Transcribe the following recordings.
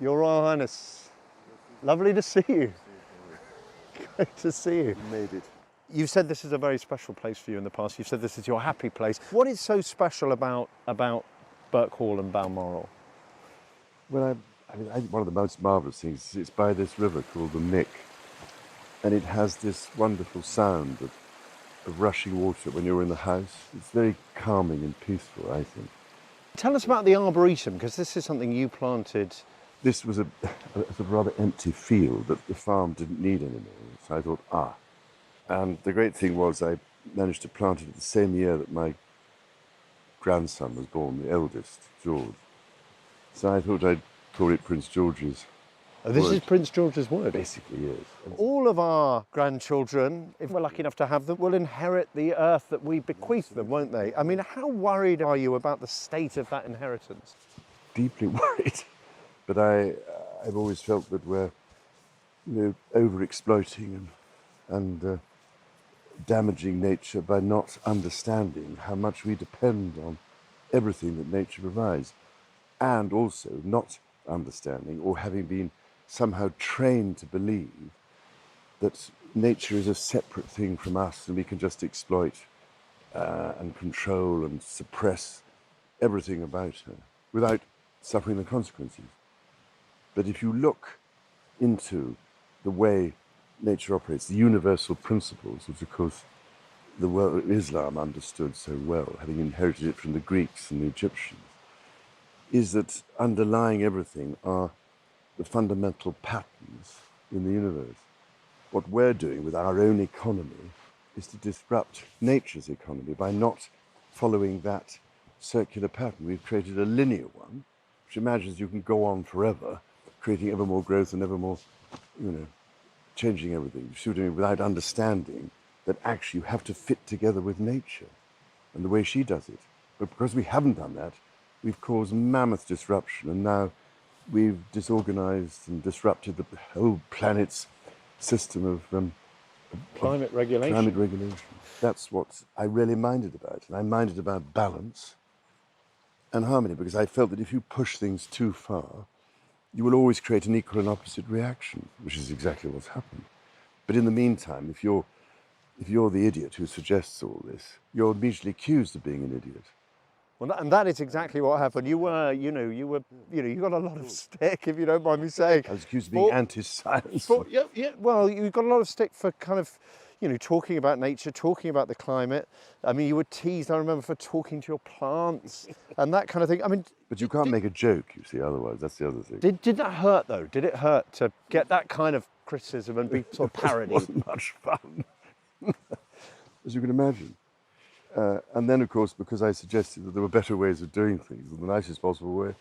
Your Royal Highness, lovely to see you. Great to see you. You made it. You've said this is a very special place for you in the past. You've said this is your happy place. What is so special about Birk Hall and Balmoral? Well, I think one of the most marvellous things is it's by this river called the Mick, and it has this wonderful sound of rushing water when you're in the house. It's very calming and peaceful, I think. Tell us about the Arboretum, because this is something you planted. This was a sort of rather empty field that the farm didn't need anymore. So I thought, And the great thing was I managed to plant it the same year that my grandson was born, the eldest, George. So I thought I'd call it Prince George's This wood. is Prince George's wood. Basically, yes. All of our grandchildren, if we're lucky enough to have them, will inherit the earth that we bequeath them, won't they? I mean, how worried are you about the state of that inheritance? Deeply worried. But I've always felt that we're, over-exploiting and damaging nature by not understanding how much we depend on everything that nature provides, and also not understanding or having been somehow trained to believe that nature is a separate thing from us and we can just exploit and control and suppress everything about her without suffering the consequences. But if you look into the way nature operates, the universal principles, which of course the world of Islam understood so well, having inherited it from the Greeks and the Egyptians, is that underlying everything are the fundamental patterns in the universe. What we're doing with our own economy is to disrupt nature's economy by not following that circular pattern. We've created a linear one, which imagines you can go on forever, creating ever more growth and ever more, changing everything. You see, without understanding that actually you have to fit together with nature and the way she does it. But because we haven't done that, we've caused mammoth disruption, and now we've disorganized and disrupted the whole planet's system of Climate regulation. Climate regulation. That's what I really minded about. And I minded about balance and harmony, because I felt that if you push things too far, you will always create an equal and opposite reaction, which is exactly what's happened. But in the meantime, if you're the idiot who suggests all this, you're immediately accused of being an idiot. Well, and that is exactly what happened. You got a lot of stick, if you don't mind me saying. I was accused of being anti-science. Yeah. Well, you got a lot of stick for kind of, talking about nature, talking about the climate. I mean, you were teased, I remember, for talking to your plants and that kind of thing. I mean, but you can't make a joke, you see. Otherwise, that's the other thing. Did that hurt though? Did it hurt to get that kind of criticism and be sort of parodied? It wasn't much fun, as you can imagine. And then, of course, because I suggested that there were better ways of doing things, the nicest possible way,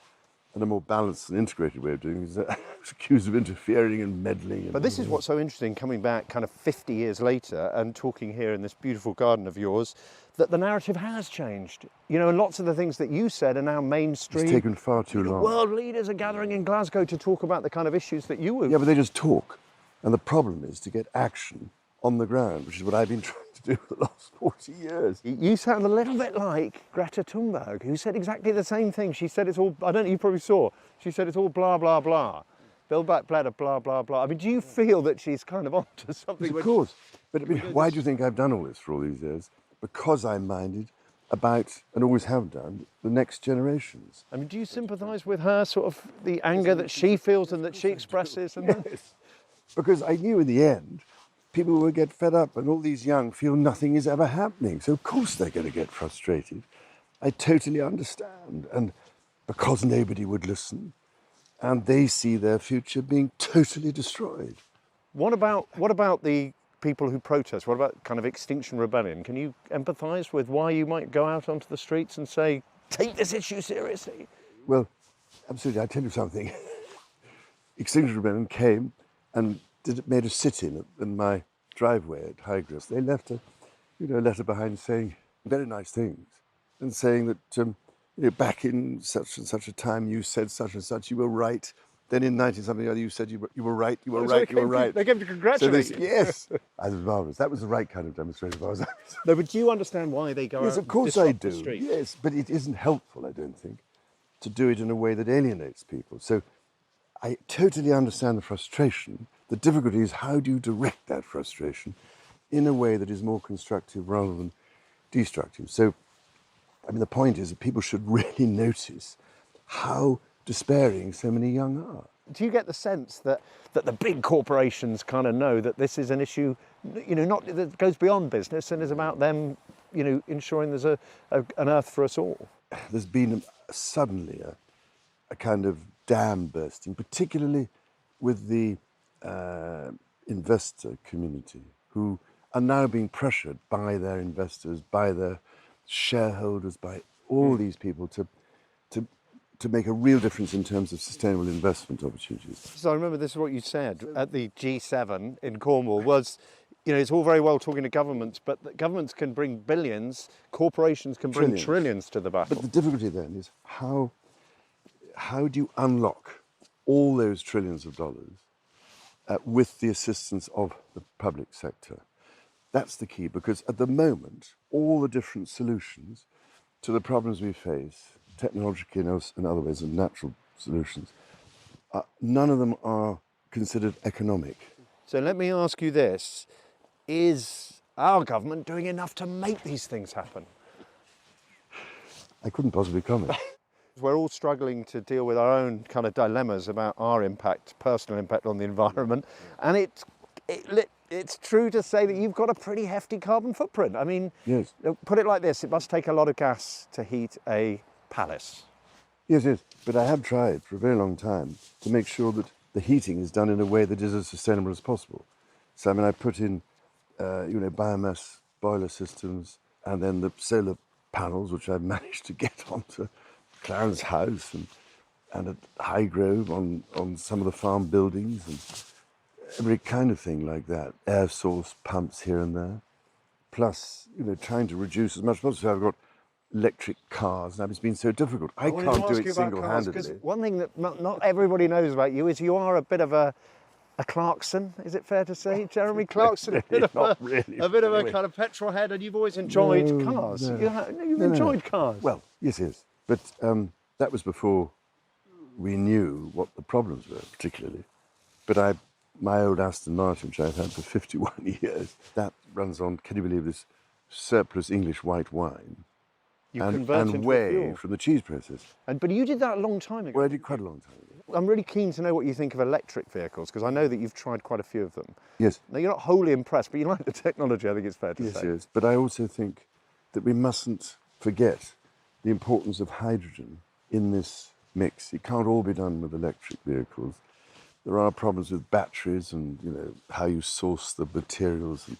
and a more balanced and integrated way of doing things, I was accused of interfering and meddling. But this is what's so interesting, coming back kind of 50 years later and talking here in this beautiful garden of yours, that the narrative has changed. And lots of the things that you said are now mainstream. It's taken far too long. World leaders are gathering in Glasgow to talk about the kind of issues that you were... Yeah, but they just talk. And the problem is to get action on the ground, which is what I've been trying to do for the last 40 years. You sound a little bit like Greta Thunberg, who said exactly the same thing. She said it's all, I don't know, you probably saw, she said it's all blah, blah, blah. Build back better, blah, blah, blah. I mean, do you feel that she's kind of onto something? Yes, of course. But I mean, why do you think I've done all this for all these years? Because I'm minded about, and always have done, the next generations. I mean, do you sympathise with her, sort of the anger that she feels and that she expresses? And yes. Because I knew in the end, people will get fed up, and all these young feel nothing is ever happening. So of course they're going to get frustrated. I totally understand. And because nobody would listen, and they see their future being totally destroyed. What about the people who protest? What about kind of Extinction Rebellion? Can you empathise with why you might go out onto the streets and say, take this issue seriously? Well, absolutely. I'll tell you something. Extinction Rebellion came and made a sit-in in my driveway at Highgrass. They left a letter behind saying very nice things and saying that back in such and such a time you said such and such, you were right. Then in 19-something or other you said you were right, you were right, you were right. They came to congratulate you. Yes, I was marvellous. That was the right kind of demonstration. No, but do you understand why they go out? Yes, of course I do. Yes, but it isn't helpful, I don't think, to do it in a way that alienates people. So I totally understand the frustration. The difficulty is how do you direct that frustration in a way that is more constructive rather than destructive. So, I mean, the point is that people should really notice how despairing so many young are. Do you get the sense that the big corporations kind of know that this is an issue, not that goes beyond business and is about them, ensuring there's an earth for us all? There's been suddenly a kind of dam bursting, particularly with the investor community, who are now being pressured by their investors, by their shareholders, by all these people to make a real difference in terms of sustainable investment opportunities. So I remember this is what you said at the G7 in Cornwall was, it's all very well talking to governments, but governments can bring billions, corporations can bring trillions to the battle. But the difficulty then is how do you unlock all those trillions of dollars with the assistance of the public sector? That's the key, because at the moment, all the different solutions to the problems we face, technologically and other ways, and natural solutions, none of them are considered economic. So let me ask you this. Is our government doing enough to make these things happen? I couldn't possibly comment. We're all struggling to deal with our own kind of dilemmas about our impact, personal impact on the environment. And it's true to say that you've got a pretty hefty carbon footprint. I mean, Yes. Put it like this, it must take a lot of gas to heat a palace. Yes, yes. But I have tried for a very long time to make sure that the heating is done in a way that is as sustainable as possible. So, I mean, I put in, biomass boiler systems and then the solar panels, which I've managed to get onto Clarence House and at Highgrove on some of the farm buildings and every kind of thing like that. Air source pumps here and there. Plus, trying to reduce as much as possible. So I've got electric cars, and it's been so difficult. I can't do it single-handedly. One thing that not everybody knows about you is you are a bit of a Clarkson, is it fair to say? Jeremy Clarkson, a bit of a kind of petrol head, and you've always enjoyed cars. No. You've enjoyed cars. Well, yes, yes. But that was before we knew what the problems were, particularly. But my old Aston Martin, which I've had for 51 years, that runs on, can you believe this, surplus English white wine. And whey from the cheese process. But you did that a long time ago. Well, I did quite a long time ago. I'm really keen to know what you think of electric vehicles, because I know that you've tried quite a few of them. Yes. Now, you're not wholly impressed, but you like the technology, I think it's fair to say. Yes. But I also think that we mustn't forget the importance of hydrogen in this mix. It can't all be done with electric vehicles. There are problems with batteries and, how you source the materials and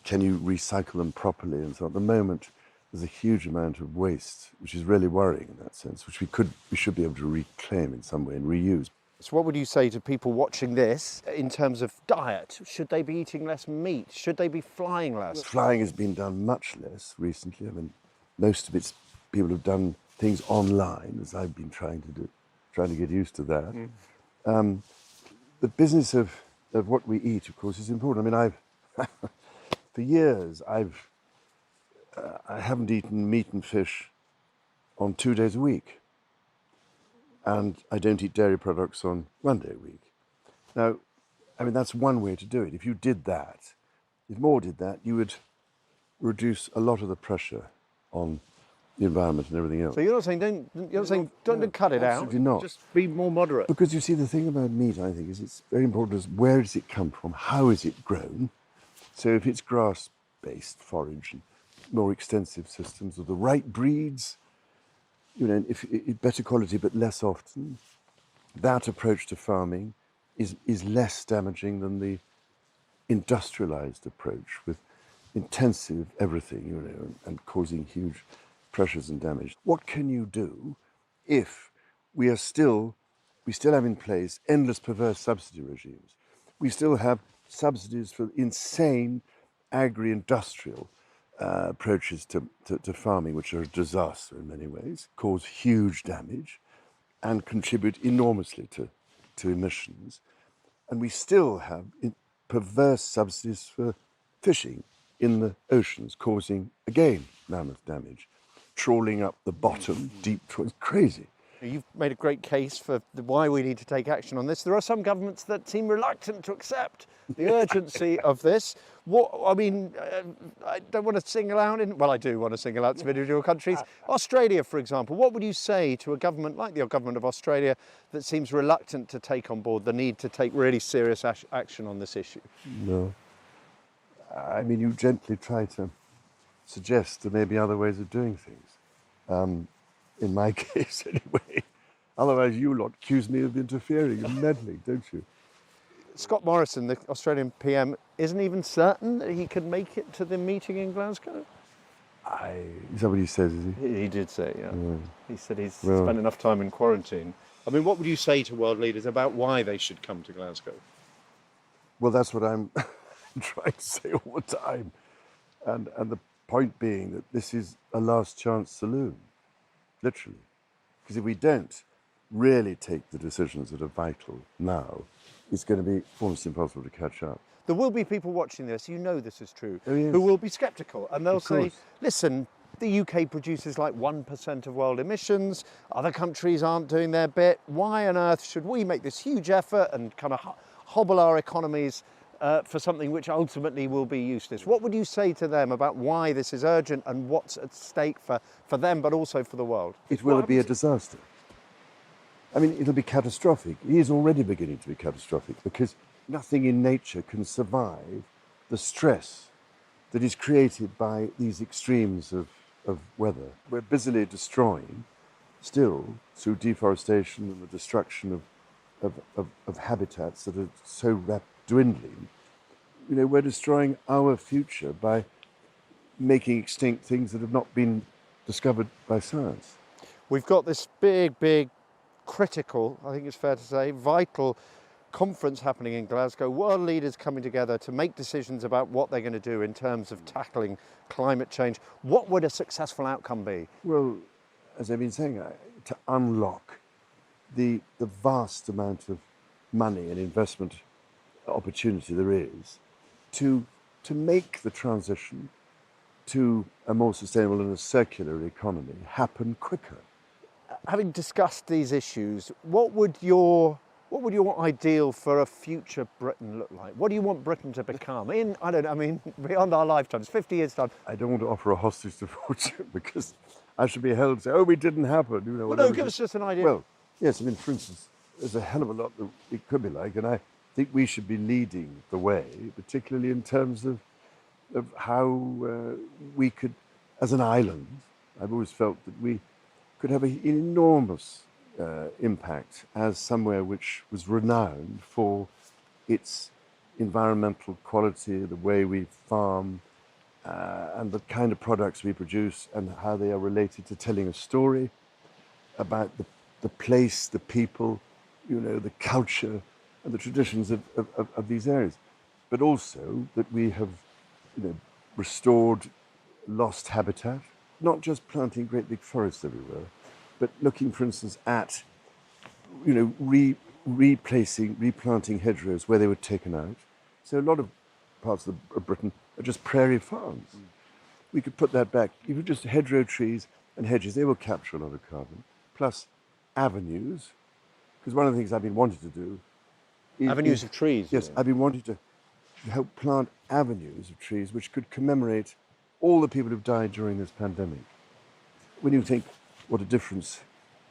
can you recycle them properly and so on. At the moment, there's a huge amount of waste, which is really worrying in that sense, which we should be able to reclaim in some way and reuse. So what would you say to people watching this in terms of diet? Should they be eating less meat? Should they be flying less? Flying has been done much less recently. I mean, most of it's people have done things online, as I've been trying to get used to that. The business of what we eat, of course, is important. I mean, for years, I haven't eaten meat and fish on 2 days a week. And I don't eat dairy products on 1 day a week. Now, I mean, that's one way to do it. If you did that, if more did that, you would reduce a lot of the pressure on the environment and everything else. So you're not saying don't cut it out. Absolutely not. Just be more moderate. Because you see, the thing about meat, I think, is it's very important is where does it come from? How is it grown? So if it's grass-based forage and more extensive systems of the right breeds, if better quality but less often, that approach to farming is less damaging than the industrialized approach with intensive everything, and causing huge pressures and damage. What can you do if we still have in place endless perverse subsidy regimes? We still have subsidies for insane agri-industrial approaches to farming, which are a disaster in many ways, cause huge damage and contribute enormously to emissions. And we still have perverse subsidies for fishing in the oceans, causing, again, mammoth damage, trawling up the bottom, deep, it's crazy. You've made a great case for why we need to take action on this. There are some governments that seem reluctant to accept the urgency of this. I don't want to single out, I do want to single out some individual countries. Australia, for example, what would you say to a government like the government of Australia that seems reluctant to take on board the need to take really serious action on this issue? No. I mean, you gently try to suggest there may be other ways of doing things. In my case, anyway. Otherwise, you lot accuse me of interfering and meddling, don't you? Scott Morrison, the Australian PM, isn't even certain that he could make it to the meeting in Glasgow? Is that what he says, is he? He did say, yeah. He said he's spent enough time in quarantine. I mean, what would you say to world leaders about why they should come to Glasgow? Well, that's what I'm trying to say all the time. And the point being that this is a last chance saloon, literally. Because if we don't really take the decisions that are vital now, it's going to be almost impossible to catch up. There will be people watching this, you know this is true, Oh, yes. who will be sceptical, and they'll Of say, course. listen, the UK produces like 1% of world emissions, other countries aren't doing their bit, why on earth should we make this huge effort and kind of hobble our economies for something which ultimately will be useless? What would you say to them about why this is urgent and what's at stake for them, but also for the world? It will be a disaster. I mean, it'll be catastrophic. It is already beginning to be catastrophic because nothing in nature can survive the stress that is created by these extremes of weather. We're busily destroying, still, through deforestation and the destruction of habitats that are so dwindling. You know, we're destroying our future by making extinct things that have not been discovered by science. We've got this big, critical, I think it's fair to say, vital conference happening in Glasgow, world leaders coming together to make decisions about what they're going to do in terms of tackling climate change. What would a successful outcome be? Well, as I've been saying, to unlock the vast amount of money and investment opportunity there is to make the transition to a more sustainable and a circular economy happen quicker. Having discussed these issues, what would your ideal for a future Britain look like? What do you want Britain to become beyond our lifetimes, 50 years' time? I don't want to offer a hostage to fortune because I should be held to say, oh, it didn't happen. You know, Well, no, give us just an idea. Well, yes, I mean, for instance, there's a hell of a lot that it could be like, and I think we should be leading the way, particularly in terms of how we could, as an island, I've always felt that we could have an enormous impact as somewhere which was renowned for its environmental quality, the way we farm, and the kind of products we produce and how they are related to telling a story about the place, the people, you know, the culture and the traditions of these areas. But also that we have, you know, restored lost habitat, not just planting great big forests everywhere, but looking, for instance, at, you know, replanting hedgerows where they were taken out. So a lot of parts of Britain are just prairie farms. We could put that back. If you just hedgerow trees and hedges, they will capture a lot of carbon. Plus avenues, because one of the things I've been wanting to do Avenues of trees? Yes, I've been wanting to help plant avenues of trees which could commemorate all the people who've died during this pandemic. When you think what a difference,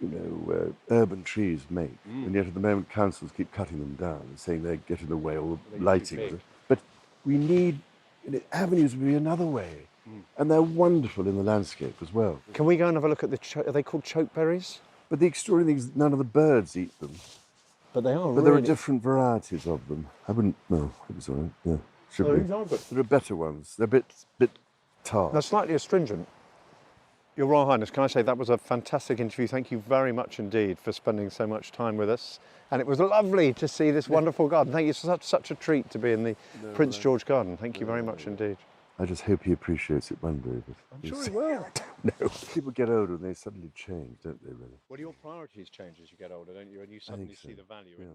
you know, urban trees make, and yet at the moment councils keep cutting them down and saying they get in the way, or lighting. But we need, you know, avenues would be another way, and they're wonderful in the landscape as well. Can we go and have a look at are they called chokeberries? But the extraordinary thing is none of the birds eat them. But they are, But there are different varieties of them. I wouldn't know. It was all right. Yeah, should be. There are better ones. They're a bit tart. They're slightly astringent. Your Royal Highness, can I say that was a fantastic interview. Thank you very much indeed for spending so much time with us. And it was lovely to see this wonderful garden. Thank you. It's such a treat to be in the Prince George Garden. Thank you very much indeed. I just hope he appreciates it one day. But I'm sure he will. No, people get older and they suddenly change, don't they, really? Well, your priorities change as you get older, don't you? And you suddenly see the value in